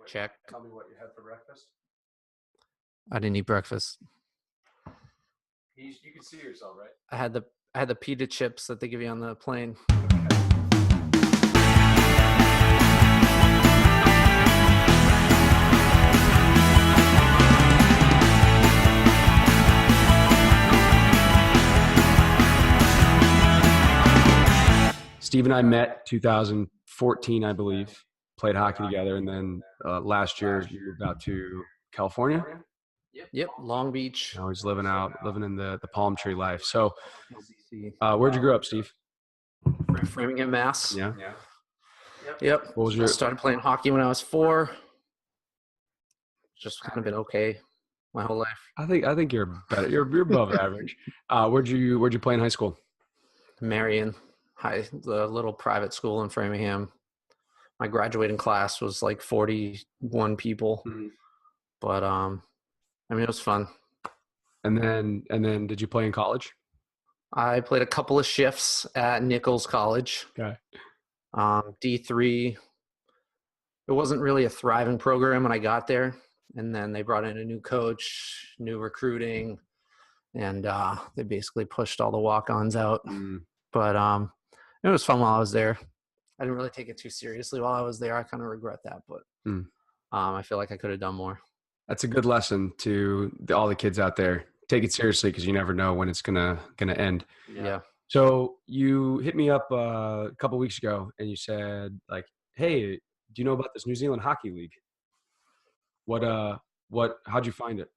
Check. Tell me what you had for breakfast. I didn't eat breakfast. You can see yourself, right? I had the pita chips that they give you on the plane. Steve and I met 2014, I believe. Played hockey together, and then last year we moved out to California. Yep, Long Beach. Now he's living in the palm tree life. So, where'd you grow up, Steve? Framingham, Mass. Yeah. Yep. What was your? I started playing hockey when I was 4. Just kind of been okay my whole life. I think you're better. You're above average. Where'd you play in high school? Marion High, the little private school in Framingham. My graduating class was like 41 people, but I mean it was fun. And then did you play in college? I played a couple of shifts at Nichols College. Okay. D3. It wasn't really a thriving program when I got there, and then they brought in a new coach, new recruiting, and they basically pushed all the walk-ons out. But it was fun while I was there. I didn't really take it too seriously while I was there. I kind of regret that, but I feel like I could have done more. That's a good lesson to all the kids out there. Take it seriously because you never know when it's gonna end. Yeah. So you hit me up a couple weeks ago and you said like, "Hey, do you know about this New Zealand Hockey League? How'd you find it?"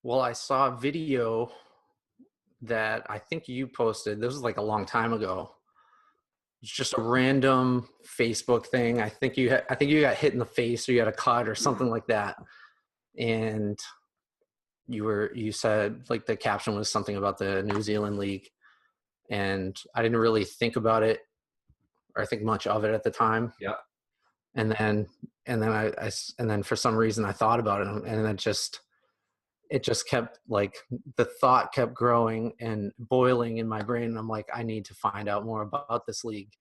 Well, I saw a video that I think you posted. This was like a long time ago. It's just a random Facebook thing. I think you got hit in the face or you had a cut or something like that. And you said like the caption was something about the New Zealand League. And I didn't really think about it or think much of it at the time. Yeah. And then for some reason I thought about it, and it just kept like the thought kept growing and boiling in my brain. And I'm like, I need to find out more about this league,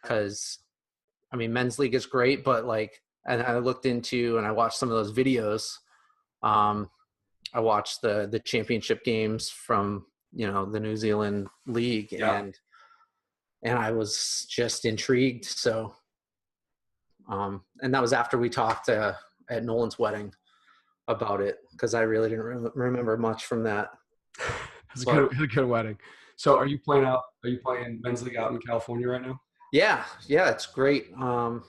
because I mean, men's league is great, but like, and I looked into and I watched some of those videos. I watched the championship games from, the New Zealand League, and I was just intrigued. So, and that was after we talked at Nolan's wedding about it, because I really didn't remember much from that. It's a good wedding. So are you playing men's league out in California right now? Yeah, it's great. I'm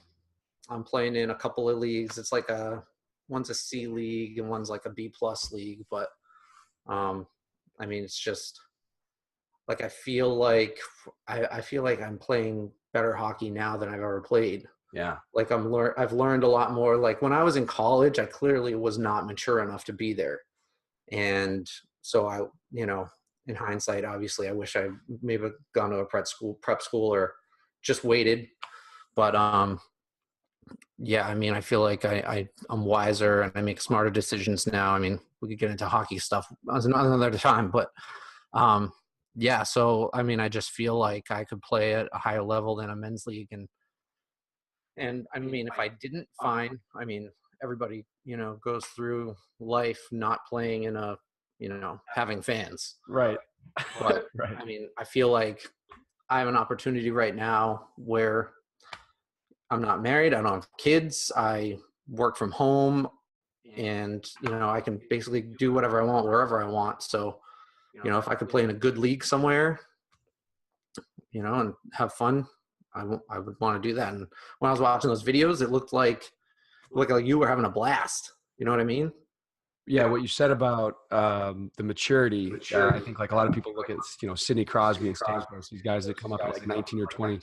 playing in a couple of leagues. It's like one's a C league and one's like a B+ league, but I mean, it's just like I feel like I'm playing better hockey now than I've ever played. Yeah. Like I've learned a lot more. Like when I was in college, I clearly was not mature enough to be there. And so I, in hindsight, obviously I wish I maybe gone to a prep school or just waited. But yeah, I mean, I feel like I'm wiser and I make smarter decisions now. I mean, we could get into hockey stuff another time, but yeah. So, I mean, I just feel like I could play at a higher level than a men's league. And I mean, if I didn't find, I mean, everybody, goes through life not playing in a, having fans. Right. But right. I mean, I feel like I have an opportunity right now where I'm not married. I don't have kids. I work from home, and, I can basically do whatever I want, wherever I want. So, if I could play in a good league somewhere, and have fun, I would want to do that. And when I was watching those videos, it looked like you were having a blast. You know what I mean? Yeah, what you said about the maturity, I think like a lot of people look at, Sidney Crosby and Stamkos, these guys that come up at like 19 or 20,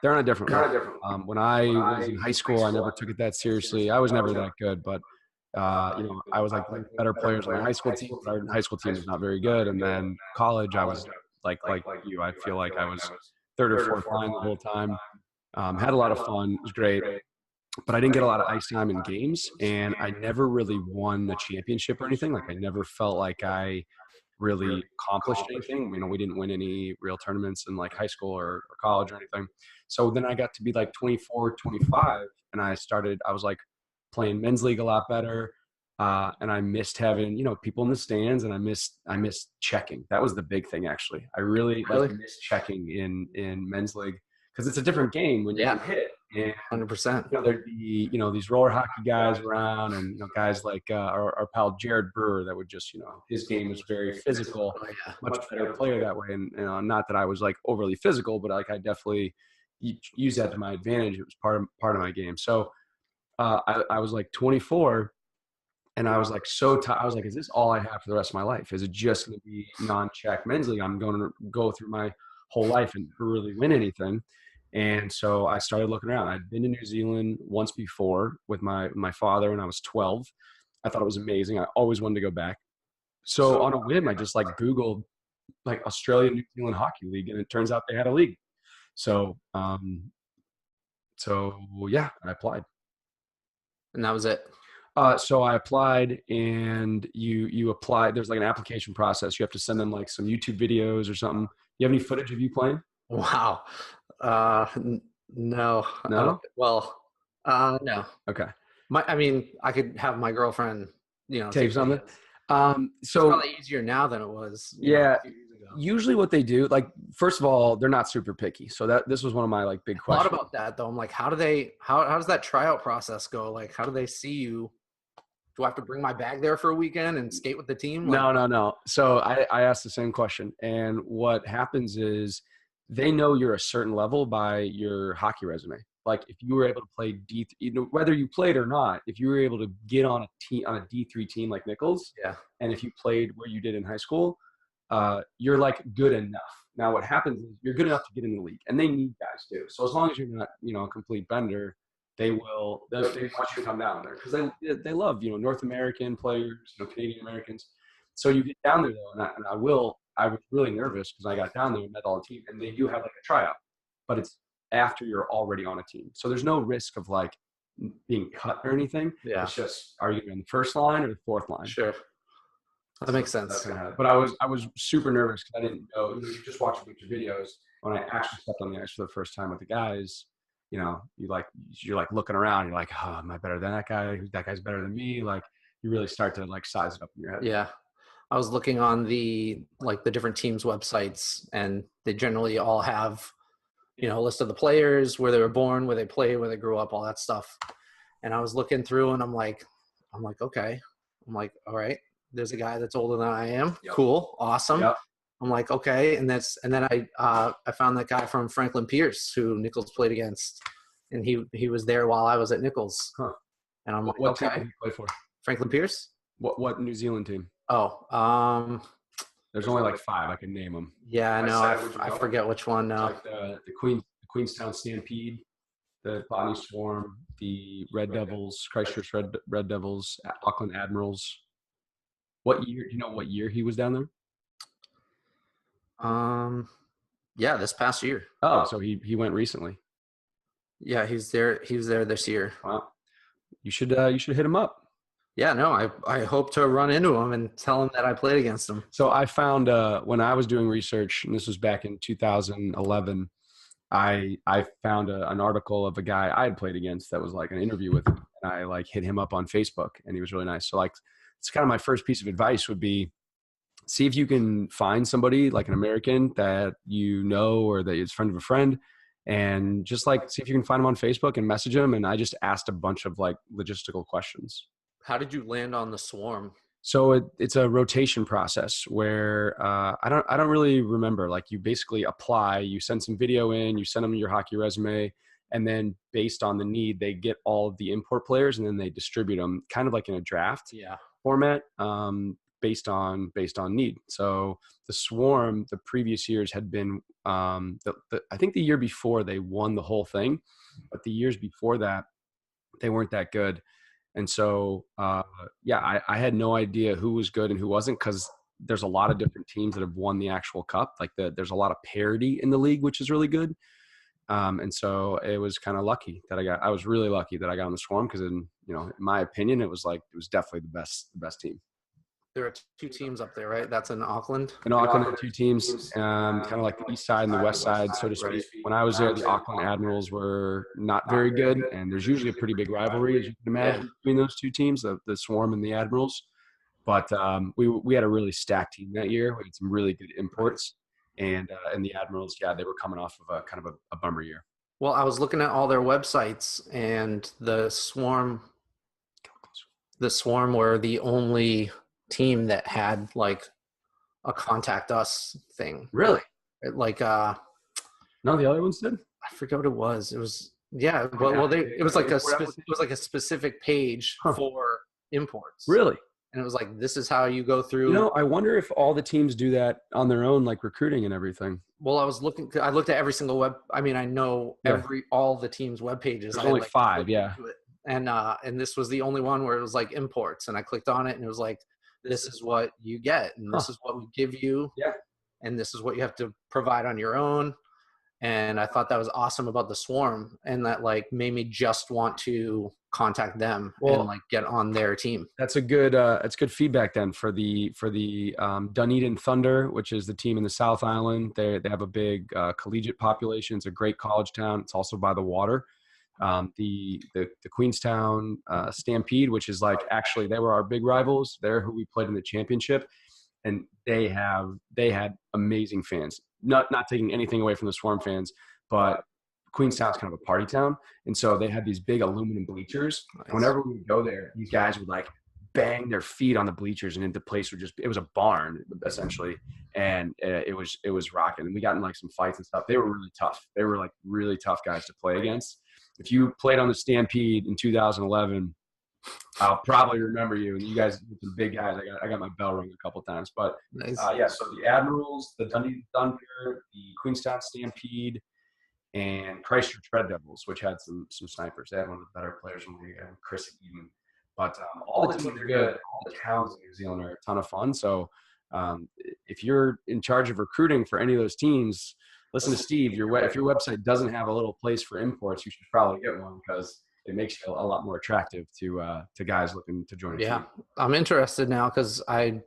they're on a different level. When I was in high school, I never took it that seriously. I was never that good, but I was like better players on my high school team, but our high school team was not very good. And then college, I was like you, I feel like I was third or fourth line the whole time. Had a lot of fun. It was great. But I didn't get a lot of ice time in games, and I never really won a championship or anything. Like I never felt like I really accomplished anything. We didn't win any real tournaments in like high school or college or anything. So then I got to be like 24, 25, and I was like, playing men's league a lot better. And I missed having, people in the stands, and I missed checking. That was the big thing, actually. I really missed checking in men's league, because it's a different game when you hit. And 100%. there'd be these roller hockey guys around, and guys like our pal Jared Brewer that would just his game was very physical, much better player that way. And not that I was like overly physical, but like I definitely use that to my advantage. It was part of my game. So I was like 24. And I was like I was like, is this all I have for the rest of my life? Is it just going to be non-check men's league? I'm going to go through my whole life and really win anything. And so I started looking around. I'd been to New Zealand once before with my father when I was 12. I thought it was amazing. I always wanted to go back. So on a whim, I just like Googled like Australia New Zealand Hockey League, and it turns out they had a league. So yeah, I applied. And that was it. So I applied, and you apply. There's like an application process. You have to send them like some YouTube videos or something. You have any footage of you playing? Wow. No. No? No. Okay. I could have my girlfriend, Tape something. So It's probably easier now than it was. Yeah. A few years ago. Usually what they do, like, first of all, they're not super picky. So this was one of my like big questions. I thought about that though. I'm like, how does that tryout process go? Like, how do they see you? Do I have to bring my bag there for a weekend and skate with the team? No. So I asked the same question. And what happens is they know you're a certain level by your hockey resume. Like if you were able to play whether you played or not, if you were able to get on a D3 team like Nichols, and if you played where you did in high school, you're like good enough. Now what happens is you're good enough to get in the league, and they need guys too. So as long as you're not, a complete bender, they want you to come down there because they love, North American players, Canadian Americans. So you get down there though, and I was really nervous because I got down there and met all the team, and they do have like a tryout, but it's after you're already on a team. So there's no risk of like being cut or anything. Yeah. It's just, are you going to be on the first line or the fourth line? Sure. That makes sense. But I was super nervous because I didn't know. You just watch a bunch of videos. When I actually stepped on the ice for the first time with the guys, you're like looking around. You're like, oh, am I better than that guy? That guy's better than me. Like you really start to like size it up in your head. Yeah. I was looking on the different teams' websites, and they generally all have, a list of the players, where they were born, where they played, where they grew up, all that stuff. And I was looking through, and I'm like, okay. I'm like, all right, there's a guy that's older than I am. Yep. Cool. Awesome. Yep. I'm like, okay. And then I found that guy from Franklin Pierce who Nichols played against, and he was there while I was at Nichols. Huh. And I'm like, what okay. team did he play for? Franklin Pierce. What New Zealand team? Oh, there's only like 5. I can name them. Yeah, I know. I forget which one now. Like the Queenstown Stampede, the Botany Swarm, the Red Devils, Christchurch Red Devils, Auckland Admirals. What year? Do you know what year he was down there? Yeah, this past year. Oh, so he went recently. Yeah, he was there this year. Wow. You should hit him up. Yeah, no, I hope to run into him and tell him that I played against him. So I found when I was doing research, and this was back in 2011, I found an article of a guy I had played against that was like an interview with him, and I like hit him up on Facebook, and he was really nice. So like, it's kind of my first piece of advice would be, see if you can find somebody like an American that or that is a friend of a friend, and just like see if you can find them on Facebook and message them. And I just asked a bunch of like logistical questions. How did you land on the Swarm? So it's a rotation process where I don't really remember. Like you basically apply, you send some video in, you send them your hockey resume, and then based on the need, they get all of the import players and then they distribute them kind of like in a draft format based on need. So the Swarm, the previous years had been I think the year before they won the whole thing, but the years before that they weren't that good. And so, I had no idea who was good and who wasn't, because there's a lot of different teams that have won the actual cup. Like there's a lot of parity in the league, which is really good. And so it was kind of lucky that I was really lucky that I got on the Swarm, because in my opinion, it was definitely the best team. There are two teams up there, right? That's in Auckland. In Auckland, there are two teams, kind of like the east side and the west side, so to speak. When I was there, the Auckland Admirals were not very good, and there's usually a pretty big rivalry, as you can imagine, between those two teams, the Swarm and the Admirals. But we had a really stacked team that year. We had some really good imports, and the Admirals, yeah, they were coming off of a kind of a bummer year. Well, I was looking at all their websites, and the Swarm were the only team that had like a contact us thing. Really? Like none of the other ones did. I forget what it was. It was it was like a specific page for imports. Really? And it was like, this is how you go through. You know, I wonder if all the teams do that on their own, like recruiting and everything. Well, I looked at every single I know all the teams' web pages. There's only 5, yeah. And this was the only one where it was like imports, and I clicked on it, and it was like, this is what you get, and this is what we give you, and this is what you have to provide on your own. And I thought that was awesome about the Swarm, and that like made me just want to contact them and like get on their team. That's good feedback then for the Dunedin Thunder, which is the team in the South Island. They have a big collegiate population. It's a great college town. It's also by the water. The Queenstown Stampede, which is like, actually they were our big rivals. They're who we played in the championship, and they had amazing fans. Not taking anything away from the Swarm fans, but Queenstown's kind of a party town, and so they had these big aluminum bleachers. Nice. Whenever we would go there, these guys would like bang their feet on the bleachers, and the place it was a barn essentially, and it was rocking. And we got in like some fights and stuff. They were really tough. They were like really tough guys to play against. If you played on the Stampede in 2011, I'll probably remember you. And you guys, some big guys. I got my bell rung a couple times. But nice. So the Admirals, the Dunedin Thunder, the Queenstown Stampede, and Christchurch Red Devils, which had some snipers. They had one of the better players in the league, Chris Eden. But all the teams are good. All the towns in New Zealand are a ton of fun. So if you're in charge of recruiting for any of those teams, listen to Steve. If your website doesn't have a little place for imports, you should probably get one, because it makes you a lot more attractive to guys looking to join a team. I'm interested now, because I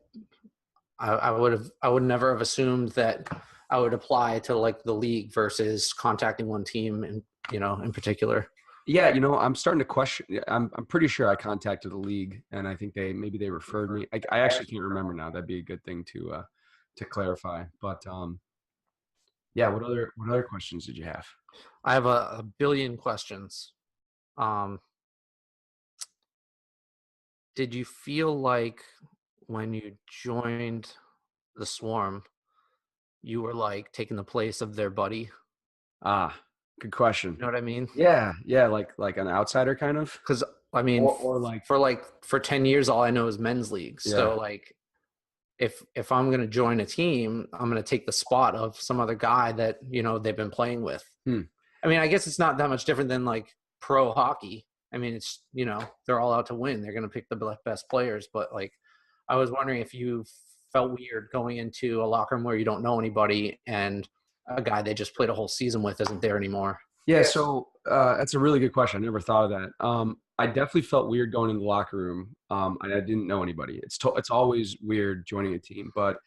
would never have assumed that I would apply to like the league versus contacting one team in particular. Yeah, I'm starting to question. I'm pretty sure I contacted the league, and I think maybe they referred me. I actually can't remember now. That'd be a good thing to clarify. But yeah, what other questions did you have? I have a billion questions. Did you feel like when you joined the Swarm, you were like taking the place of their buddy? Good question. You know what I mean? Yeah, like an outsider kind of. Because I mean, or for 10 years, all I know is men's league. Yeah. So like, if I'm going to join a team, I'm going to take the spot of some other guy that they've been playing with. I mean, I guess it's not that much different than like pro hockey. I mean, it's they're all out to win. They're going to pick the best players. But like, I was wondering if you felt weird going into a locker room where you don't know anybody, and a guy they just played a whole season with isn't there anymore. Yeah, so that's a really good question. I never thought of that. I definitely felt weird going in the locker room, and I didn't know anybody. It's always weird joining a team, but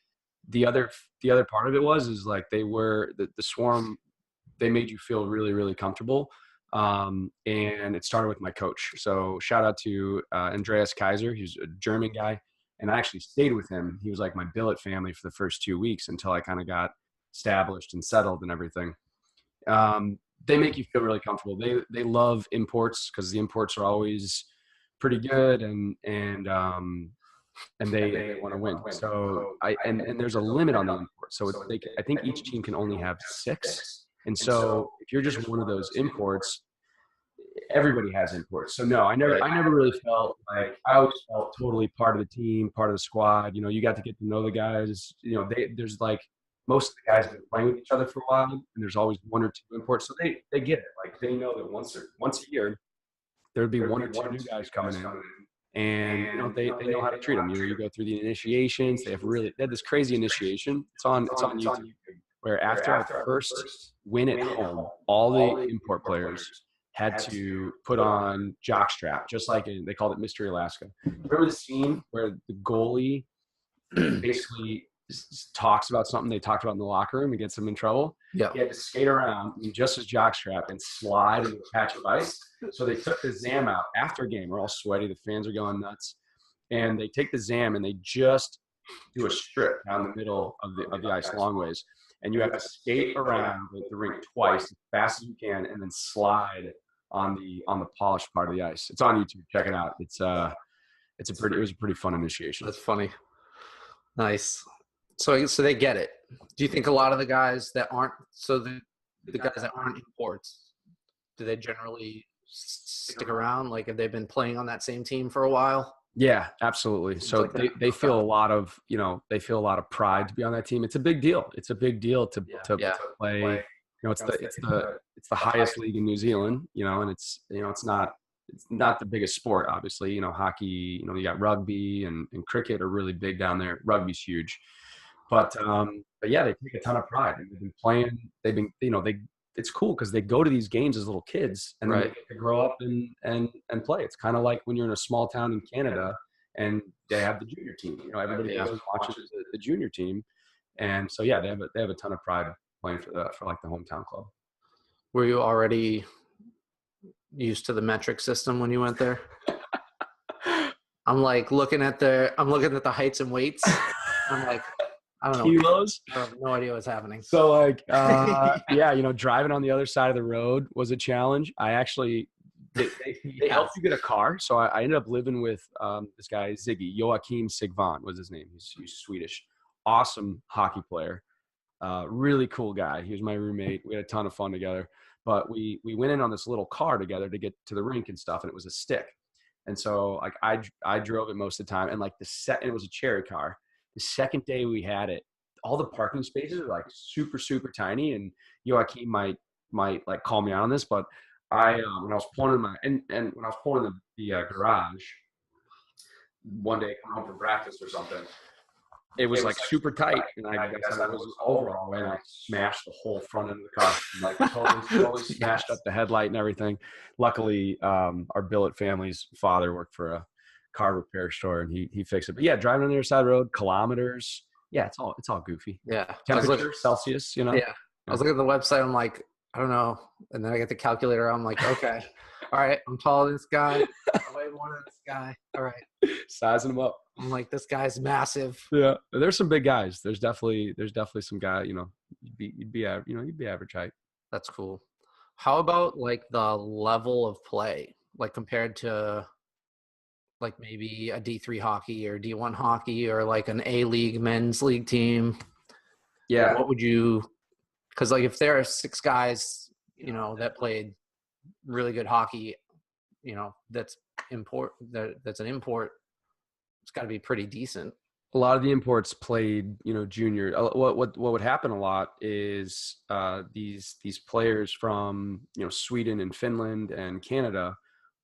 the other part of it is like they were the Swarm. They made you feel really, really comfortable, and it started with my coach. So shout out to Andreas Kaiser. He's a German guy, and I actually stayed with him. He was like my billet family for the first 2 weeks until I kind of got established and settled and everything. They make you feel really comfortable. They love imports, because the imports are always pretty good, and they want to win. So and there's a limit on the imports. So I think each team can only have 6. And so if you're just one of those imports, everybody has imports. So no, I never really felt like, I always felt totally part of the team, part of the squad. You got to get to know the guys. There's like, most of the guys have been playing with each other for a while, and there's always 1 or 2 imports. So they get it. Like, they know that once a year, there'd be 1 or 2 new guys coming in, and they know how to treat them. You go through the initiations. They had this crazy initiation. It's on YouTube, where after our first win at home, all the import players had to put on jockstrap, just like they called it Mystery Alaska. Remember the scene where the goalie basically talks about something they talked about in the locker room and gets them in trouble. Yeah. He had to skate around just as jockstrap and slide into a patch of ice. So they took the Zam out after a game. We're all sweaty. The fans are going nuts. And they take the Zam and they just do a strip down the middle of the ice long ways. And you have to skate around the rink twice as fast as you can and then slide on the polished part of the ice. It's on YouTube. Check it out. It was a pretty fun initiation. That's funny. Nice. So they get it. Do you think a lot of the guys that aren't the guys that aren't imports, do they generally stick around? Like, have they been playing on that same team for a while? Yeah, absolutely. So like they feel a lot of pride to be on that team. It's a big deal. It's a big deal to play. It's the highest league in New Zealand, and it's not the biggest sport, obviously. Hockey, you got rugby and cricket are really big down there. Rugby's huge. But yeah, they take a ton of pride. And they've been playing. It's cool because they go to these games as little kids and then they get to grow up and play. It's kind of like when you're in a small town in Canada and they have the junior team. Everybody goes and watches the junior team, and so yeah, they have a ton of pride playing for like the hometown club. Were you already used to the metric system when you went there? I'm looking at the heights and weights. I'm like, I don't know. Kilos? I have no idea what's happening. So driving on the other side of the road was a challenge. I actually, they helped you get a car. So I ended up living with this guy, Ziggy. Joachim Sigvan was his name. He's Swedish. Awesome hockey player. Really cool guy. He was my roommate. We had a ton of fun together. But we went in on this little car together to get to the rink and stuff, and it was a stick. And so I drove it most of the time, and it was a cherry car. The second day we had it, all the parking spaces are super, super tiny. And Joachim might call me out on this, but when I was pulling in when I was pulling in the garage one day, coming home from practice or something, it was super tight, and I guess I was overall and I smashed the whole front end of the car, totally smashed up the headlight and everything. Luckily, our billet family's father worked for a car repair store, and he fixed it. But yeah, driving on the other side of the road, kilometers. Yeah, it's all goofy. Yeah, temperature Celsius. Yeah, I was looking at the website. I'm like, I don't know, and then I get the calculator. I'm like, okay, all right, I'm taller than this guy. I weigh more than this guy. All right, sizing them up. I'm like, this guy's massive. Yeah, there's some big guys. There's definitely some guy. You'd be average height. That's cool. How about the level of play, compared to maybe a D3 hockey or D1 hockey or an A-League men's league team? Yeah. What would you – because if there are 6 guys, that played really good hockey, that's an import, it's got to be pretty decent. A lot of the imports played, junior. What would happen a lot is these players from, Sweden and Finland and Canada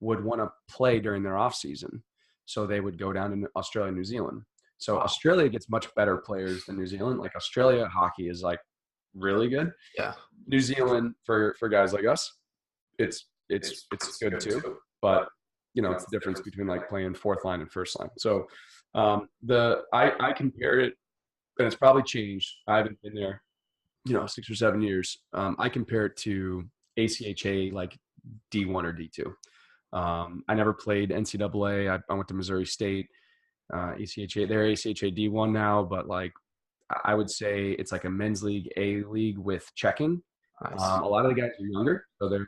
would want to play during their off season. So they would go down to Australia and New Zealand. So Australia gets much better players than New Zealand. Australia hockey is really good. Yeah. New Zealand for guys like us, it's good too. But it's the difference between playing fourth line and first line. So I compare it, and it's probably changed. I haven't been there, 6 or 7 years. I compare it to ACHA D1 or D2. I never played NCAA. I went to Missouri State. ACHA, they're ACHA D1 now, but I would say it's a men's league, A-League with checking. Nice. A lot of the guys are younger, so they're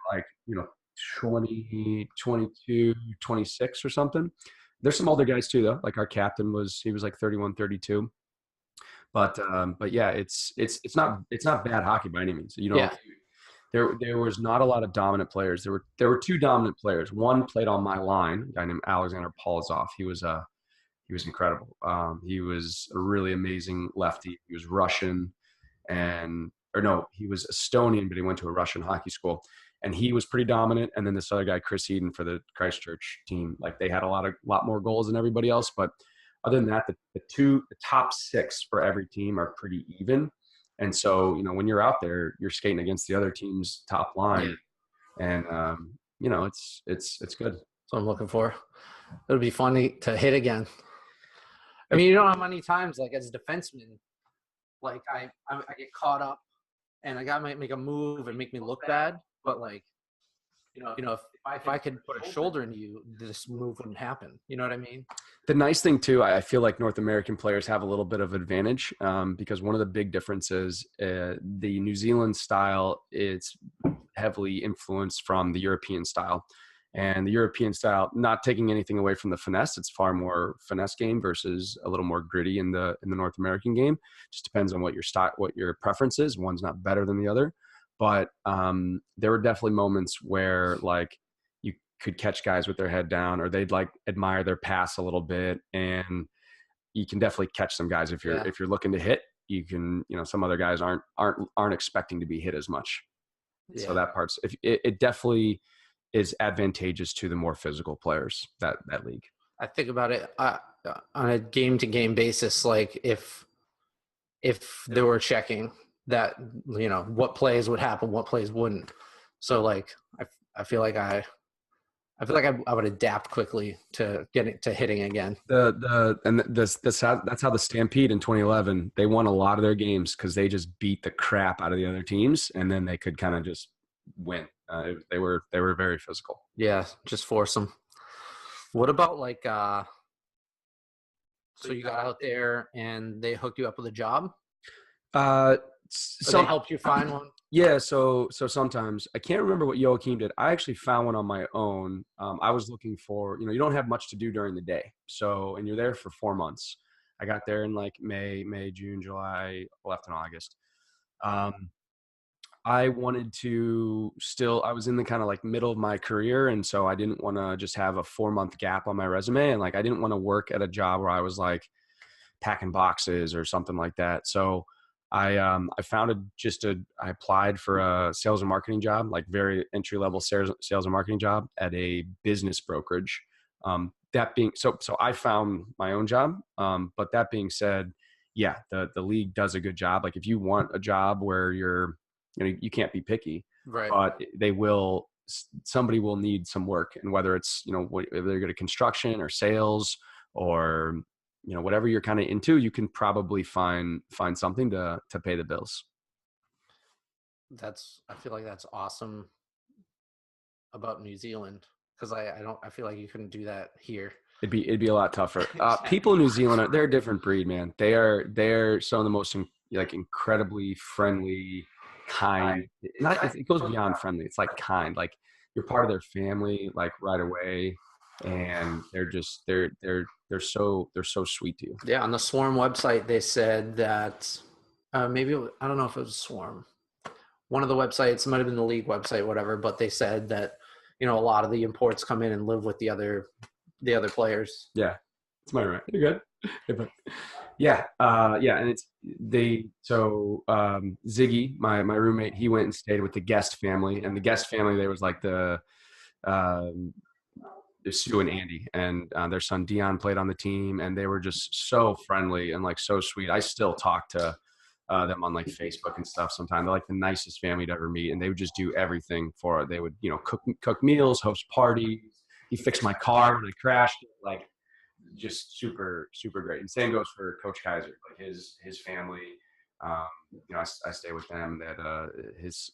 20, 22, 26 or something. There's some older guys too, though. Our captain was 31, 32. But yeah, it's not bad hockey by any means. There was not a lot of dominant players. There were 2 dominant players. One played on my line, a guy named Alexander Polozov. He was incredible. He was a really amazing lefty. He was Russian, he was Estonian, but he went to a Russian hockey school, and he was pretty dominant. And then this other guy, Chris Eden, for the Christchurch team, they had a lot more goals than everybody else. But other than that, the top 6 for every team are pretty even. And so, when you're out there, you're skating against the other team's top line, and it's good. That's what I'm looking for. It'll be funny to hit again. I mean, you know how many times, like as a defenseman, like I get caught up and a guy might make a move and make me look bad, but like if I could put a shoulder into you, this move wouldn't happen. You know what I mean? The nice thing too, I feel like North American players have a little bit of advantage because one of the big differences, the New Zealand style, it's heavily influenced from the European style. And the European style, not taking anything away from the finesse, it's far more finesse game versus a little more gritty in the North American game. Just depends on what your style, what your preference is. One's not better than the other, but there were definitely moments where like you could catch guys with their head down, or they'd like admire their pass a little bit, and you can definitely catch some guys if you're looking to hit. You can, some other guys aren't expecting to be hit as much. Yeah. So that part's it definitely is advantageous to the more physical players that league. I think about it on a game-to-game basis. Like if they were checking that, what plays would happen, what plays wouldn't. So like I feel like I would adapt quickly to getting to hitting again. That's how the Stampede in 2011, they won a lot of their games because they just beat the crap out of the other teams, and then they could kind of just win. They were very physical. Yeah, just force them. What about like so you got out there and they hooked you up with a job? So they helped you find one? Yeah, so sometimes I can't remember what Joachim did. I actually found one on my own. I was looking for, you don't have much to do during the day. So, and you're there for 4 months. I got there in like May, June, July, left in August. I wanted to I was in the kind of like middle of my career. And so I didn't want to just have a 4-month gap on my resume. And like, I didn't want to work at a job where I was like packing boxes or something like that. So I found I applied for a sales and marketing job, like very entry level sales and marketing job at a business brokerage. That being so I found my own job. But that being said, yeah, the league does a good job. Like if you want a job where you can't be picky, right? But somebody will need some work, and whether it's whether you're good at construction or sales or whatever you're kind of into, you can probably find something to pay the bills. I feel like that's awesome about New Zealand, because I feel like you couldn't do that here. It'd be a lot tougher. People in New Zealand they're a different breed, man. They're some of the most incredibly friendly, kind. It goes beyond friendly. It's like kind. Like you're part of their family, like right away, and they're so sweet to you. Yeah, on the Swarm website they said that maybe I don't know if it was Swarm. One of the websites, it might have been the league website, whatever, but they said that a lot of the imports come in and live with the other players. Yeah, it's my right. You're good. Yeah, and Ziggy, my roommate, he went and stayed with the guest family, and the guest family there was like the Sue and Andy, and their son Dion played on the team, and they were just so friendly and like so sweet. I still talk to them on like Facebook and stuff sometimes. They're like the nicest family to ever meet, and they would just do everything for it. They would cook meals, host parties. He fixed my car when I crashed it, like just super great. And same goes for Coach Kaiser, like his family. I stay with them. That his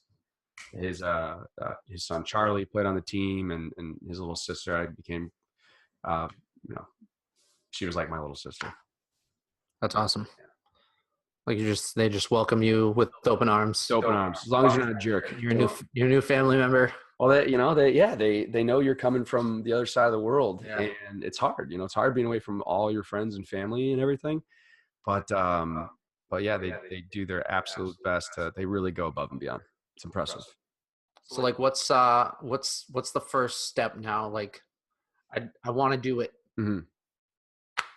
son Charlie played on the team, and his little sister. I became, she was like my little sister. That's awesome. Yeah. Like they just welcome you with open arms. Open arms, as long as you're not a jerk. You're a new family member. Well, they know you're coming from the other side of the world, yeah. And it's hard. It's hard being away from all your friends and family and everything. But yeah, they do their absolute best. They really go above and beyond. It's impressive. So like, what's the first step now? Like, I want to do it. Mm-hmm.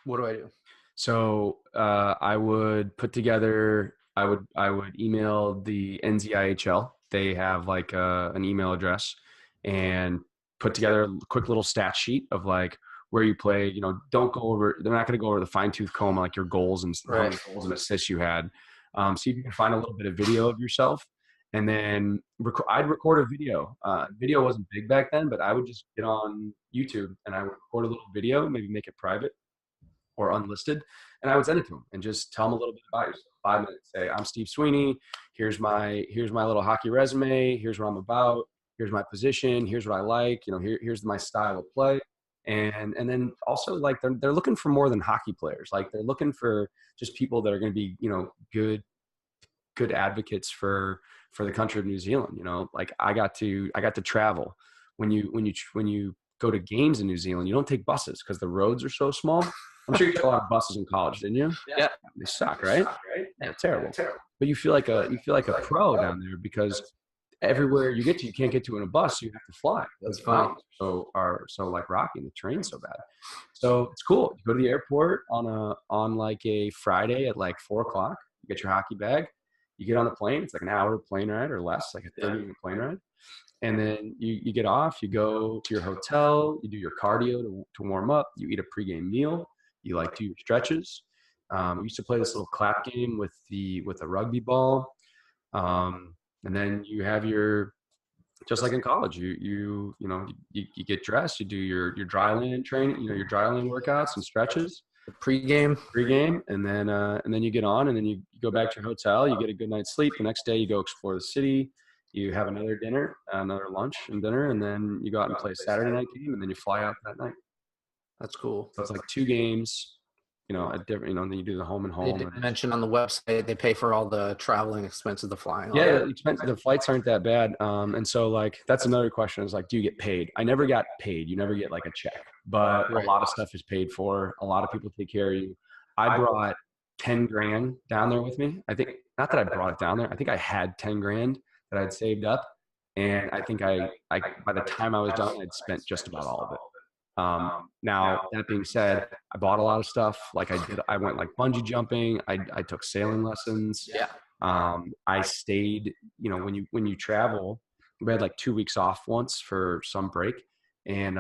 What do I do? So I would put together. I would email the NZIHL. They have like an email address, and put together a quick little stat sheet of like where you play. Don't go over. They're not going to go over the fine tooth comb like your goals and how many goals and assists you had. See if you can find a little bit of video of yourself, and then I'd record a video. Video wasn't big back then, but I would just get on YouTube and I would record a little video, maybe make it private, or unlisted. And I would send it to them and just tell them a little bit about yourself. 5 minutes. Say, I'm Steve Sweeney. Here's my little hockey resume. Here's what I'm about. Here's my position. Here's what I like. Here's my style of play. And then also, like, they're looking for more than hockey players. Like, they're looking for just people that are going to be, good advocates for the country of New Zealand. Like, I got to travel. When you go to games in New Zealand, you don't take buses because the roads are so small. I'm sure you took a lot of buses in college, didn't you? Yeah. They suck, right? Yeah, terrible. But you feel like a pro down there because everywhere you get to, you can't get to in a bus. So you have to fly. That's funny. So like Rocky, and the train's so bad. So it's cool. You go to the airport on like a Friday at like 4:00. You get your hockey bag. You get on the plane. It's like an hour plane ride or less, like a 30-minute plane ride. And then you get off. You go to your hotel. You do your cardio to warm up. You eat a pregame meal. You like do your stretches. We used to play this little clap game with a rugby ball. And then you have just like in college, you get dressed, you do your dry land training, your dry land workouts and stretches, Pre-game, and then you get on, and then you go back to your hotel, you get a good night's sleep. The next day you go explore the city, you have another lunch and dinner, and then you go out and play a Saturday night game, and then you fly out that night. that's cool. So it's like 2 games. At different, then you do the home and home. They did mention on the website they pay for all the traveling expenses, the flying. Yeah, the flights aren't that bad. And so, like, that's another question is, like, do you get paid? I never got paid. You never get like a check, but a lot of stuff is paid for. A lot of people take care of you. I brought 10 grand down there with me. I think, not that I brought it down there. I think I had 10 grand that I'd saved up. And I think I by the time I was done, I'd spent just about all of it. Now that being said, I bought a lot of stuff. Like I went like bungee jumping. I took sailing lessons. Yeah. I stayed, when you travel, we had like 2 weeks off once for some break. And,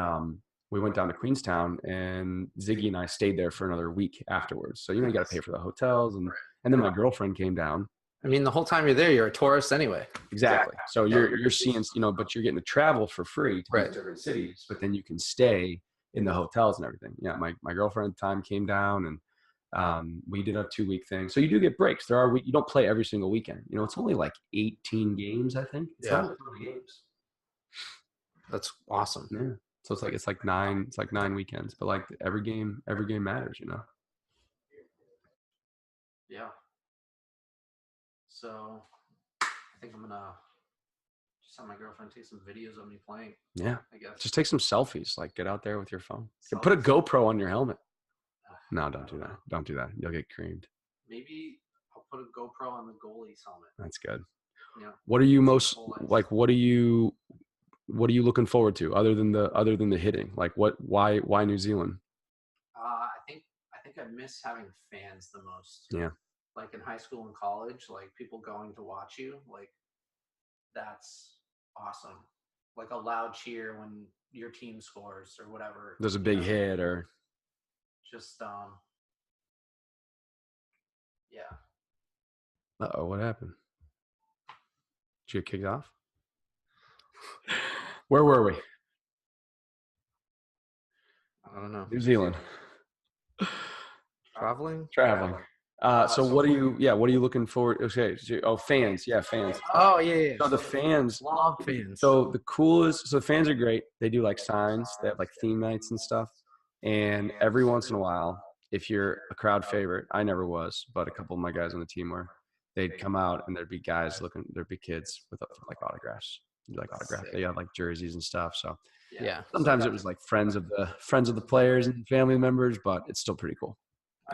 we went down to Queenstown, and Ziggy and I stayed there for another week afterwards. So, you got to pay for the hotels, and then my girlfriend came down. I mean, the whole time you're there, you're a tourist anyway. Exactly. So you're seeing, but you're getting to travel for free to these different cities, but then you can stay in the hotels and everything. Yeah. My girlfriend at the time came down, and we did a 2-week thing. So you do get breaks. You don't play every single weekend. It's only like 18 games, I think. It's not a ton of games. That's awesome. Yeah. So it's like 9 weekends, but like every game matters, Yeah. So I think I'm gonna just have my girlfriend take some videos of me playing. Yeah. I guess. Just take some selfies. Like, get out there with your phone. Put a GoPro on your helmet. No, don't do that. Don't do that. You'll get creamed. Maybe I'll put a GoPro on the goalie's helmet. That's good. Yeah. What are you most like? What are you looking forward to other than the hitting? Like, why New Zealand? I think I miss having fans the most. Yeah. Like in high school and college, like people going to watch you, like that's awesome. Like a loud cheer when your team scores or whatever. There's a big hit or just yeah. Uh-oh, what happened? Did you get kicked off? Where were we? I don't know. New Zealand. Traveling. So what are you looking forward? Okay. Fans. Yeah, fans. Oh yeah. So the fans. Love fans. So the coolest. So the fans are great. They do like signs. They have like theme nights and stuff. And every once in a while, if you're a crowd favorite, I never was, but a couple of my guys on the team were. They'd come out and there'd be there'd be kids with like autographs. Like autographs. They had like jerseys and stuff. So yeah. Sometimes it was like friends of the players and family members, but it's still pretty cool.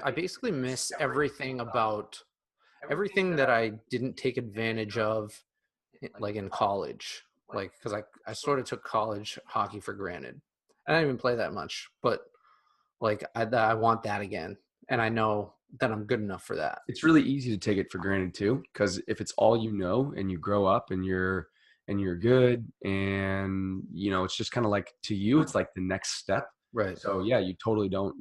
I basically miss everything that I didn't take advantage of, like in college, like because I sort of took college hockey for granted. I didn't even play that much, but like I want that again, and I know that I'm good enough for that. It's really easy to take it for granted too, because if it's all you know, and you grow up and you're good, and it's just kind of like, to you, it's like the next step. Right. So yeah, you totally don't.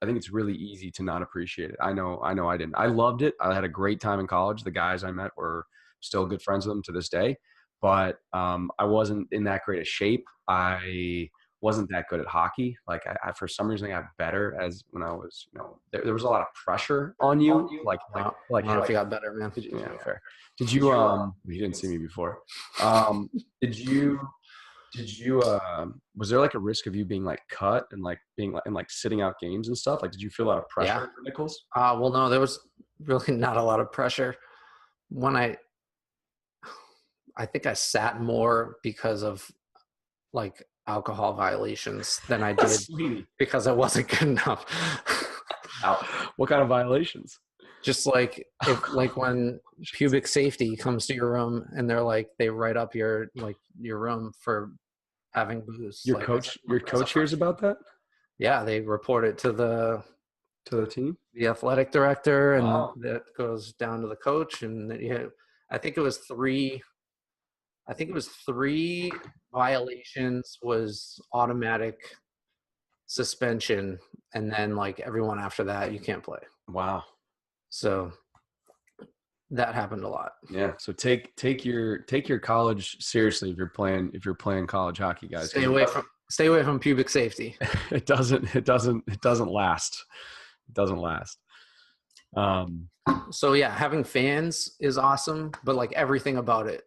I think it's really easy to not appreciate it. I know I didn't. I loved it. I had a great time in college. The guys I met were still good friends with them to this day, but I wasn't in that great a shape. I wasn't that good at hockey. Like I for some reason I got better as when I was, there was a lot of pressure on you. I don't know if you got better, man. Yeah, fair. Did you, you didn't see me before. Did you, was there like a risk of you being like cut and like being like, and like sitting out games and stuff? Like, did you feel a lot of pressure for Nichols? Well, no, there was really not a lot of pressure. When I think I sat more because of like alcohol violations than I did because I wasn't good enough. What kind of violations? Just like like when pubic safety comes to your room and they're like, they write up your room for having booze. Your coach hears about that? Yeah, they report it to the team, athletic director, and that goes down to the coach. And I think it was three violations was automatic suspension, and then like everyone after that you can't play. Wow. So that happened a lot. Yeah. So take your college seriously if you're playing college hockey, guys. Stay away from pubic safety. It doesn't last. It doesn't last. So yeah, having fans is awesome, but like everything about it,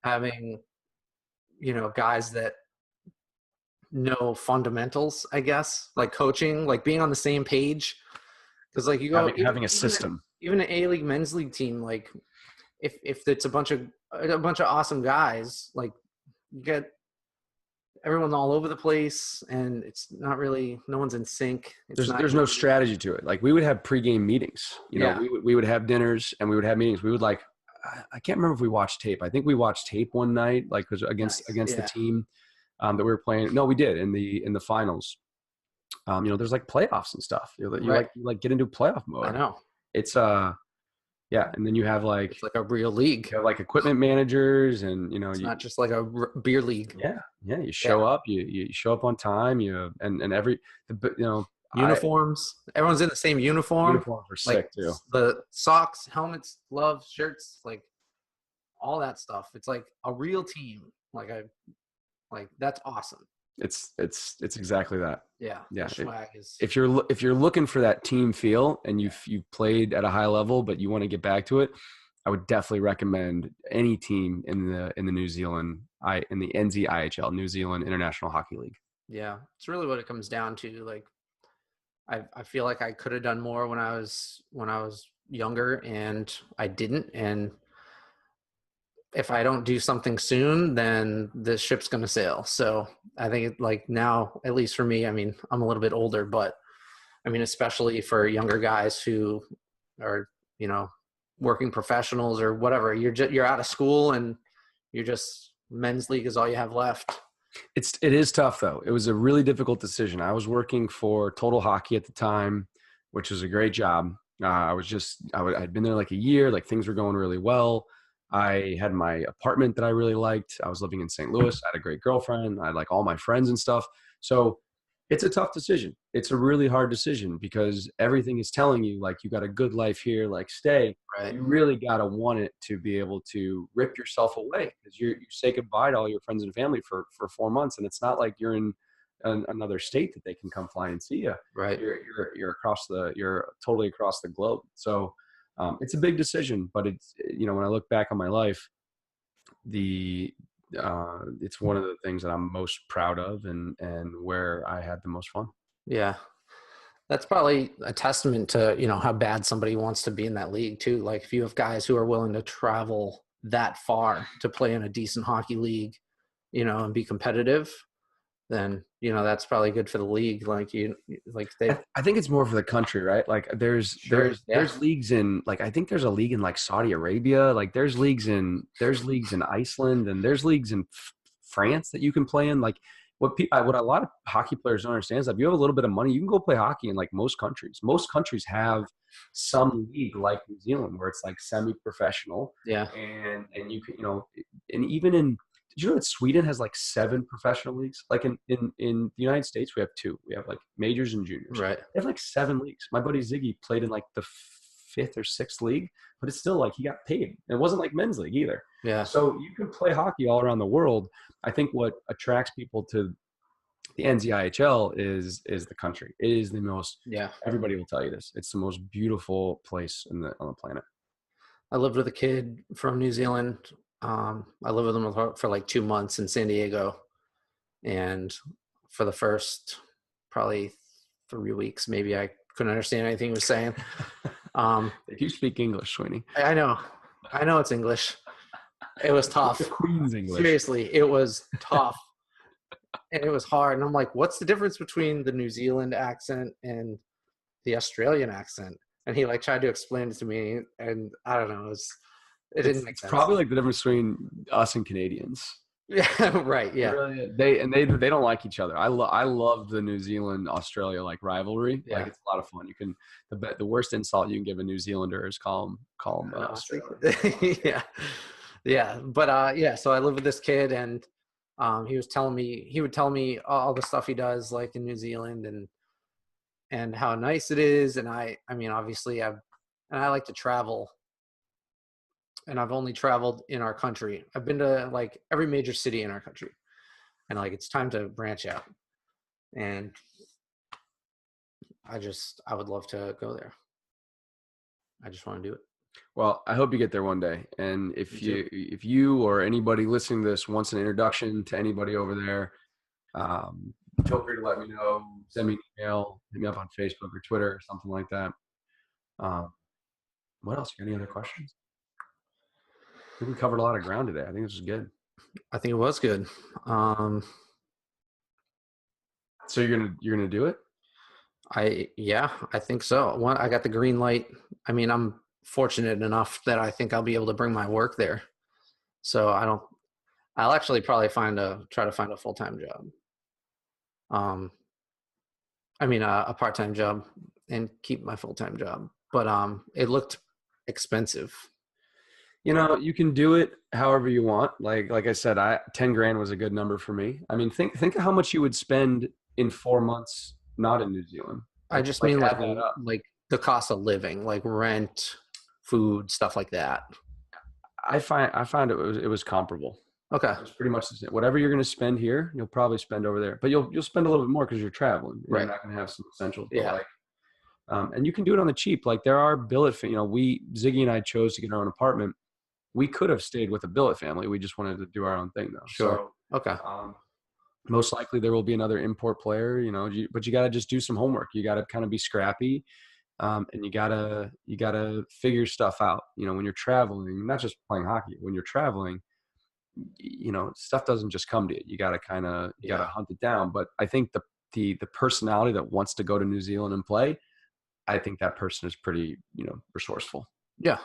having, guys that know fundamentals, I guess, like coaching, like being on the same page. Because like you go having a system. Even an A-League men's league team, like if it's a bunch of awesome guys, like you get everyone all over the place, and it's not really, no one's in sync. There's no strategy to it. Like we would have pregame meetings. We would have dinners and we would have meetings. We would like, I can't remember if we watched tape. I think we watched tape one night, like was against the team that we were playing. No, we did in the finals. There's like playoffs and stuff. You like get into playoff mode. I know. It's yeah, and then you have like it's like a real league. You have like equipment managers, and it's not just like a beer league. Yeah. You show up. You show up on time. Uniforms. Everyone's in the same uniform. Uniforms are sick too. The socks, helmets, gloves, shirts, like all that stuff. It's like a real team. Like that's awesome. It's exactly that. Yeah. If you're looking for that team feel and you've played at a high level but you want to get back to it, I would definitely recommend any team in the New Zealand in the NZIHL, New Zealand International Hockey League. Yeah, it's really what it comes down to. Like I feel like I could have done more when I was younger, and I didn't. And if I don't do something soon, then the ship's going to sail. So I think like now, at least for me, I mean, I'm a little bit older, but I mean, especially for younger guys who are, working professionals or whatever, you're out of school and you're just, men's league is all you have left. It is tough though. It was a really difficult decision. I was working for Total Hockey at the time, which was a great job. I'd been there like a year, like things were going really well. I had my apartment that I really liked. I was living in St. Louis. I had a great girlfriend. I had like all my friends and stuff. So it's a tough decision. It's a really hard decision because everything is telling you like you got a good life here, like stay. Right. You really got to want it to be able to rip yourself away because you say goodbye to all your friends and family for 4 months. And it's not like you're in another state that they can come fly and see you. Right. You're totally across the globe. So it's a big decision, but it's, when I look back on my life, it's one of the things that I'm most proud of and where I had the most fun. Yeah. That's probably a testament to, how bad somebody wants to be in that league too. Like if you have guys who are willing to travel that far to play in a decent hockey league, and be competitive, then that's probably good for the league. I think it's more for the country, right? Like there's leagues in, like I think there's a league in like Saudi Arabia, like there's leagues in Iceland, and there's leagues in France that you can play in. Like what a lot of hockey players don't understand is that if you have a little bit of money, you can go play hockey in like most countries. Most countries have some league like New Zealand where it's like semi-professional. Yeah. And you can, and even in, did you know that Sweden has like 7 professional leagues? Like in the United States, we have 2. We have like majors and juniors. Right. They have like 7 leagues. My buddy Ziggy played in like the 5th or 6th league, but it's still like he got paid. It wasn't like men's league either. Yeah. So you can play hockey all around the world. I think what attracts people to The NZIHL is the country. It is the most. Yeah. Everybody will tell you this. It's the most beautiful place on the planet. I lived with a kid from New Zealand. I lived with him for like 2 months in San Diego, and for the first probably 3 weeks, maybe I couldn't understand anything he was saying. If you speak English, Sweeney. I know it's English. It was tough. The Queen's English. Seriously, it was tough. And it was hard. And I'm like, what's the difference between the New Zealand accent and the Australian accent? And he like tried to explain it to me, and I don't know, it didn't make sense. Probably like the difference between us and Canadians. Yeah, right. Yeah. Really, they don't like each other. I love the New Zealand Australia like rivalry. Yeah. Like it's a lot of fun. You can the worst insult you can give a New Zealander is call them Australian. Yeah. Yeah. But yeah, so I live with this kid, and he would tell me all the stuff he does like in New Zealand and how nice it is. And I mean, obviously I like to travel, and I've only traveled in our country. I've been to like every major city in our country, and like, it's time to branch out. And I would love to go there. I just want to do it. Well, I hope you get there one day. And if you or anybody listening to this wants an introduction to anybody over there, feel free to let me know. Send me an email, hit me up on Facebook or Twitter or something like that. What else? You got any other questions? I think we covered a lot of ground today. I think this was good. I think it was good. So you're gonna do it? I think so. I got the green light. I mean, I'm fortunate enough that I think I'll be able to bring my work there. So I'll actually probably try to find a full-time job. I mean, a part-time job and keep my full-time job. But it looked expensive. You know, you can do it however you want. Like I said, 10 grand was a good number for me. I mean, think of how much you would spend in 4 months not in New Zealand. I just mean like the cost of living, like rent, food, stuff like that. I found it was comparable. Okay. It's pretty much the same. Whatever you're going to spend here, you'll probably spend over there. But you'll spend a little bit more because you're traveling. Right. You're not going to have some essentials. Yeah. And you can do it on the cheap. Like there are billet, Ziggy and I chose to get our own apartment. We could have stayed with a billet family. We just wanted to do our own thing though. Sure. So, okay. Most likely there will be another import player, but you got to just do some homework. You got to kind of be scrappy. And you gotta figure stuff out. When you're traveling, not just playing hockey, when you're traveling, stuff doesn't just come to you. You gotta gotta hunt it down. But I think the personality that wants to go to New Zealand and play, I think that person is pretty, resourceful. Yeah.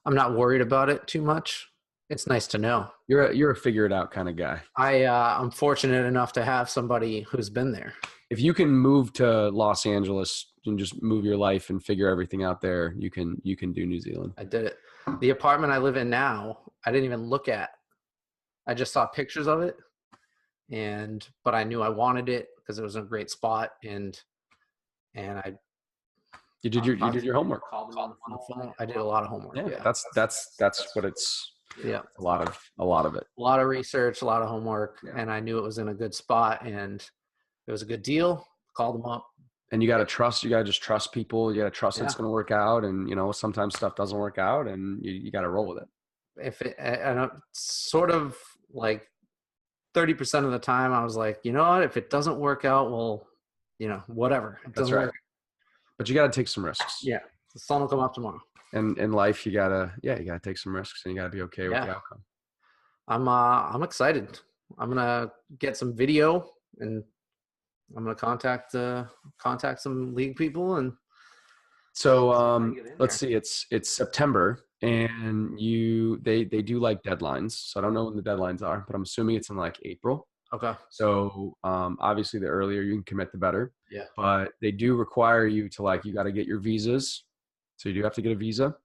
I'm not worried about it too much. It's nice to know. You're a figure it out kind of guy. I'm fortunate enough to have somebody who's been there. If you can move to Los Angeles and just move your life and figure everything out there, you can do New Zealand. I did it. The apartment I live in now, I didn't even look at. I just saw pictures of it, but I knew I wanted it because it was in a great spot, and you did your homework. Called them on the phone. I did a lot of homework. Yeah. That's what it's. Yeah. A lot of it. A lot of research, a lot of homework, and I knew it was in a good spot, and it was a good deal. Called them up. And you got to just trust people. You got to trust it's going to work out. And, sometimes stuff doesn't work out and you got to roll with it. And sort of like 30% of the time I was like, you know what, if it doesn't work out, well, whatever. That's right. But you got to take some risks. Yeah. The sun will come up tomorrow. And in life, you gotta take some risks and you gotta be okay with the outcome. I'm excited. I'm going to get some video and I'm going to contact some league people. And so let's see, it's September and they do like deadlines. So I don't know when the deadlines are, but I'm assuming it's in like April. Okay. So obviously the earlier you can commit, the better. Yeah. But they do require you to you got to get your visas. So you do have to get a visa.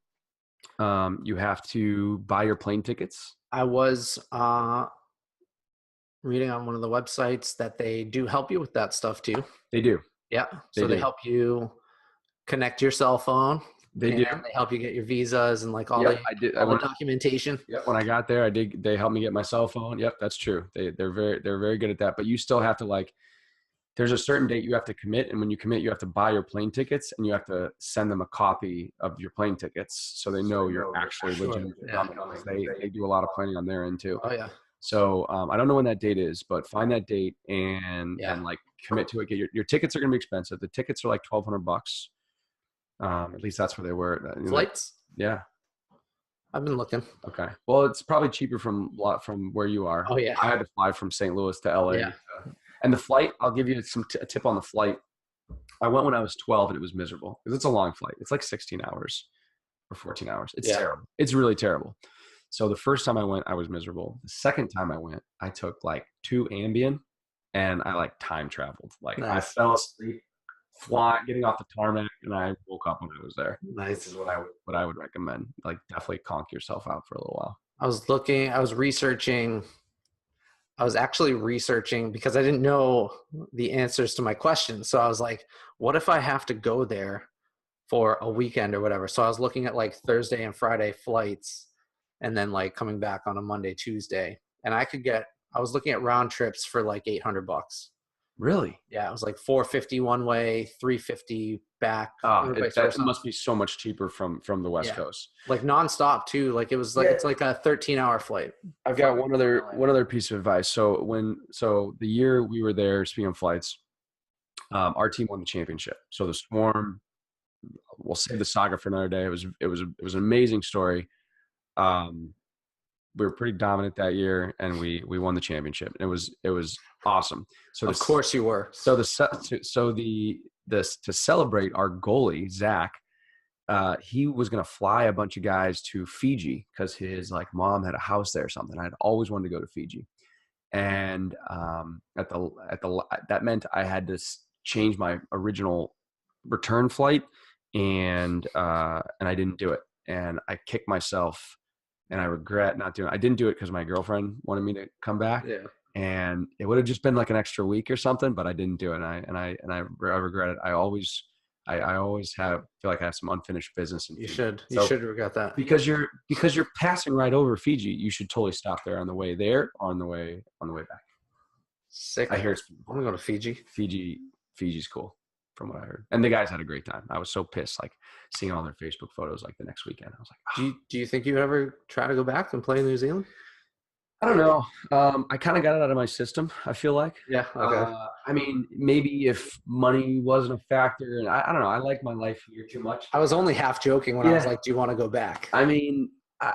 You have to buy your plane tickets. I was reading on one of the websites that they do help you with that stuff too. They do. Yeah. So they help you connect your cell phone. They do. And they help you get your visas and like all Yep, I did. the documentation. Yep, when I got there, they helped me get my cell phone. Yep, that's true. They're very good at that. But you still have to like, there's a certain date you have to commit, and when you commit, you have to buy your plane tickets, and you have to send them a copy of your plane tickets so they know you're actually legitimate. Yeah. They do a lot of planning on their end too. Oh yeah. So I don't know when that date is, but find that date and like commit to it. Get your tickets are going to be expensive. The tickets are like $1,200. At least that's where they were. Flights? Yeah. I've been looking. Okay. Well, it's probably cheaper from where you are. Oh yeah. I had to fly from St. Louis to LA. Yeah. And the flight, I'll give you a tip on the flight. I went when I was 12 and it was miserable because it's a long flight. It's like 16 hours or 14 hours. It's terrible. It's really terrible. So the first time I went, I was miserable. The second time I went, I took like 2 Ambien and I like time traveled. Like I fell asleep getting off the tarmac, and I woke up when I was there. Nice. This is what I would recommend. Like definitely conk yourself out for a little while. I was actually researching because I didn't know the answers to my questions. So I was like, what if I have to go there for a weekend or whatever? So I was looking at like Thursday and Friday flights and then like coming back on a Monday, Tuesday. And I was looking at round trips for like $800. Really? Yeah, it was like $450 one way, $350 back. That must be so much cheaper from the West Coast. Like nonstop too. Like it was like it's like a 13-hour flight. I've got one other piece of advice. So the year we were there, speaking of flights, our team won the championship. So the Swarm, we'll save the saga for another day. It was an amazing story. We were pretty dominant that year, and we won the championship. It was awesome. So of course you were. So to celebrate our goalie Zach, he was going to fly a bunch of guys to Fiji because his like mom had a house there or something. I'd always wanted to go to Fiji, and that meant I had to change my original return flight, and I didn't do it, and I kicked myself. And I regret not doing it. I didn't do it because my girlfriend wanted me to come back. Yeah. And it would have just been like an extra week or something, but I didn't do it. And I regret it. I always feel like I have some unfinished business. You should regret that. Because you're passing right over Fiji. You should totally stop there on the way there, on the way back. Sick. I hear I'm gonna go to Fiji. Fiji's cool. From what I heard. And the guys had a great time. I was so pissed, like seeing all their Facebook photos like the next weekend. I was like, oh. Do you think you ever try to go back and play in New Zealand? I don't know. I kind of got it out of my system, I feel like. Yeah. Okay. I mean, maybe if money wasn't a factor, and I don't know. I like my life here too much. I was only half joking when I was like, do you want to go back? I mean, I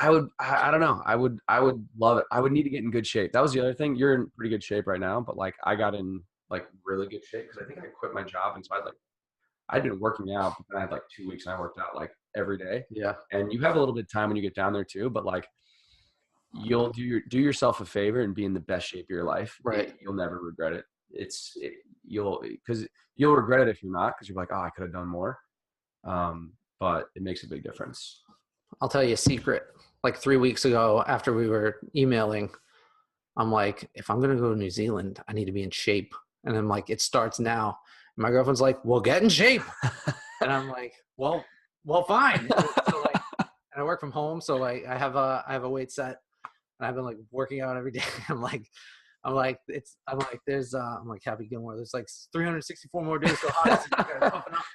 would, I don't know. I would love it. I would need to get in good shape. That was the other thing. You're in pretty good shape right now, but like I got in like really good shape because I think I quit my job, and so I'd been working out, but then I had like 2 weeks and I worked out like every day. Yeah. And you have a little bit of time when you get down there too, but like you'll do yourself a favor and be in the best shape of your life. Right. You'll never regret it. You'll regret it if you're not, because you're like, oh, I could have done more. But it makes a big difference. I'll tell you a secret. Like 3 weeks ago, after we were emailing, I'm like, if I'm going to go to New Zealand, I need to be in shape. And I'm like, it starts now. And my girlfriend's like, well, get in shape. And I'm like, well, fine. So like, and I work from home. So like I have a weight set, and I've been like working out every day. I'm like, Happy Gilmore. There's like 364 more days to August.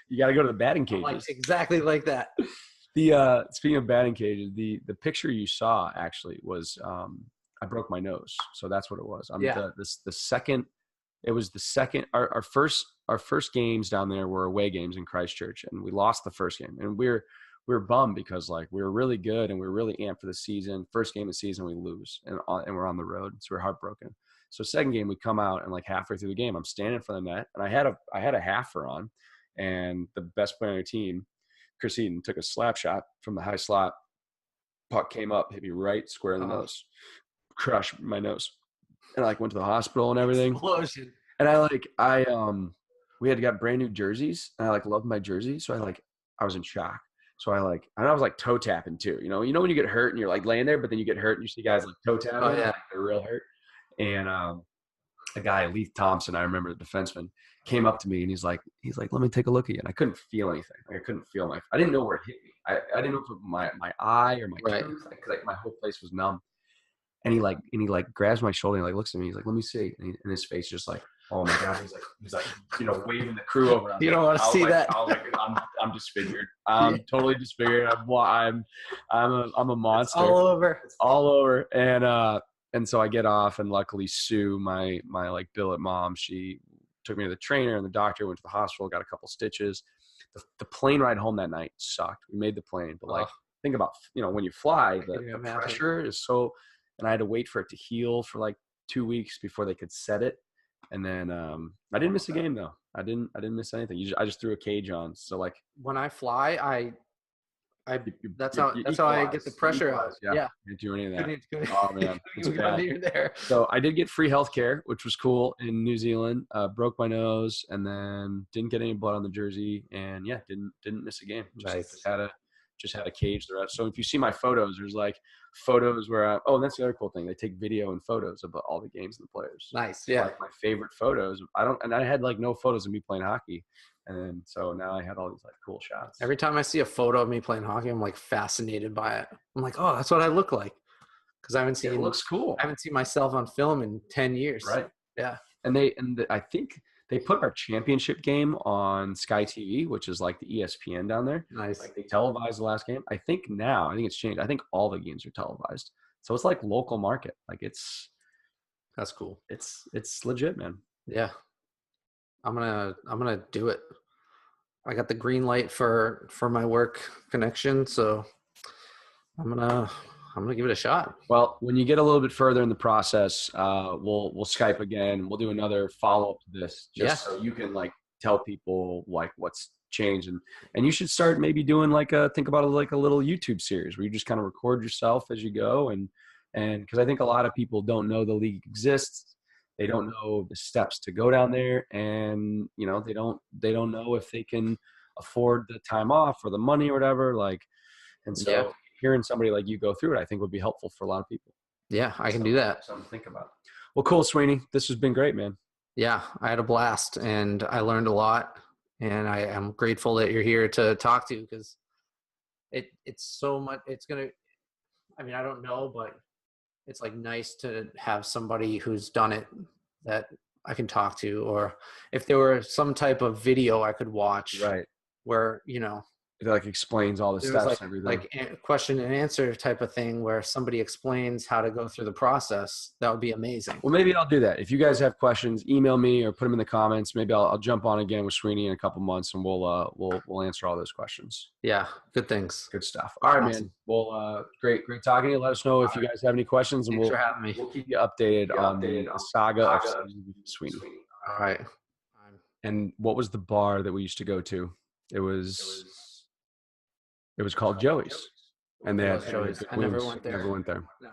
You got to go to the batting cages. Like, exactly like that. Speaking of batting cages, the picture you saw actually was, I broke my nose. So that's what it was. Our first games down there were away games in Christchurch, and we lost the first game, and we were bummed because like we were really good and we were really amped for the season. First game of the season we lose, and we're on the road, so we're heartbroken. So second game we come out, and like halfway through the game I'm standing in front of the net, and I had a halfer on, and the best player on your team, Chris Eden, took a slap shot from the high slot. Puck came up, hit me right square in the nose, crushed my nose. And I like went to the hospital and everything. Explosion. And we had got brand new jerseys, and I like loved my jersey. So I was in shock. So I was like toe tapping too. You know when you get hurt and you're like laying there, but then you get hurt and you see guys like toe tapping. Oh, yeah. Like they're real hurt. And a guy, Leith Thompson, I remember, the defenseman, came up to me and he's like, let me take a look at you. And I couldn't feel anything. Like I couldn't feel I didn't know where it hit me. I didn't know if it was my eye or my Right. tooth. Like my whole face was numb. And he grabs my shoulder and like looks at me. He's like, let me see. And his face just like, oh my God. He's like, you know, waving the crew over. You don't want to see that. I was like, I'm disfigured. I'm totally disfigured. I'm a monster. It's all over. It's all over. And so I get off, and luckily Sue, my like billet mom, she took me to the trainer and the doctor, went to the hospital, got a couple stitches. The plane ride home that night sucked. We made the plane, but like, think about, you know, when you fly, the pressure is so, and I had to wait for it to heal for like 2 weeks before they could set it. And then I didn't miss a game though. I didn't miss anything. I just threw a cage on. So like when I fly, that's how I get the pressure out. Yeah. Can't do any of that. Oh man, it's bad. You're there. So I did get free healthcare, which was cool in New Zealand. Broke my nose and then didn't get any blood on the jersey, and yeah, didn't miss a game. Just had a cage the rest. So if you see my photos, there's like photos where and that's the other cool thing. They take video and photos of all the games and the players. Nice. Yeah. Like my favorite photos. I had like no photos of me playing hockey. And so now I had all these like cool shots. Every time I see a photo of me playing hockey, I'm like fascinated by it. I'm like, oh, that's what I look like. Because I haven't seen it looks cool. I haven't seen myself on film in 10 years. Right. Yeah. And I think they put our championship game on Sky TV, which is like the ESPN down there. Nice. Like they televised the last game. I think it's changed. I think all the games are televised. So it's like local market. Like that's cool. It's legit, man. Yeah. I'm gonna do it. I got the green light for my work connection, so I'm gonna give it a shot. Well, when you get a little bit further in the process, we'll Skype again. We'll do another follow up to this, so you can like tell people like what's changed, and you should start maybe doing think about it like a little YouTube series where you just kind of record yourself as you go, and because I think a lot of people don't know the league exists. They don't know the steps to go down there, and you know they don't know if they can afford the time off or the money or whatever. And so hearing somebody like you go through it, I think would be helpful for a lot of people. Yeah, I can do that. Something to think about. Well, cool, Sweeney. This has been great, man. Yeah, I had a blast, and I learned a lot, and I am grateful that you're here to talk to because it's so much. It's gonna. I mean, I don't know, but it's like nice to have somebody who's done it that I can talk to, or if there were some type of video I could watch, right, where, you know, it like explains all the steps and everything. Like a question and answer type of thing where somebody explains how to go through the process. That would be amazing. Well, maybe I'll do that. If you guys have questions, email me or put them in the comments. Maybe I'll jump on again with Sweeney in a couple months, and we'll answer all those questions. Yeah, good things. Good stuff. All right, man. Well, great talking to you. Let us know if you guys have any questions, and Thanks for having me. We'll keep you updated on the saga of Sweeney. All right. And what was the bar that we used to go to? It was called Joey's, and they had Joey's. I never went there. Never went there. No.